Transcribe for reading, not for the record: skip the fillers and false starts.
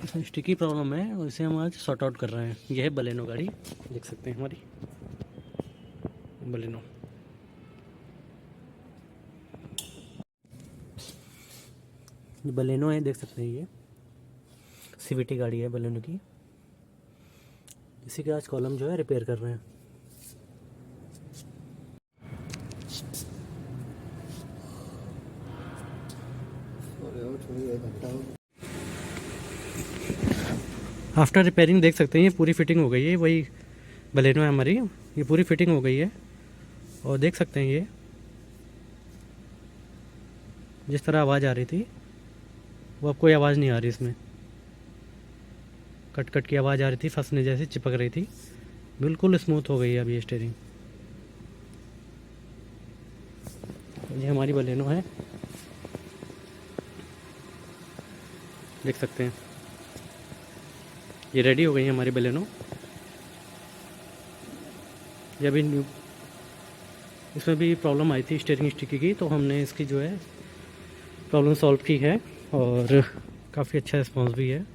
इसमें sticky problem है और इसे हम आज सॉर्ट आउट कर रहे हैं। यह है बलेनो गाड़ी, देख सकते हैं हमारी बलेनो। ये बलेनो है, देख सकते हैं ये सीवीटी गाड़ी है बलेनो की। इसी के आज कॉलम जो है रिपेयर कर रहे हैं। आफ्टर रिपेयरिंग देख सकते हैं ये पूरी फिटिंग हो गई है। वही बलेनो है हमारी, ये पूरी फिटिंग हो गई है। और देख सकते हैं ये जिस तरह आवाज़ आ रही थी वो अब कोई आवाज़ नहीं आ रही इसमें। कट कट की आवाज़ आ रही थी, फंसने जैसी चिपक रही थी। बिल्कुल स्मूथ हो गई है अब ये स्टीयरिंग। ये हमारी बलेनो है, देख सकते हैं ये रेडी हो गई है हमारी बलेनो। ये अभी इसमें भी प्रॉब्लम आई थी स्टीयरिंग स्टिकी की, तो हमने इसकी जो है प्रॉब्लम सॉल्व की है और काफ़ी अच्छा रिस्पॉन्स भी है।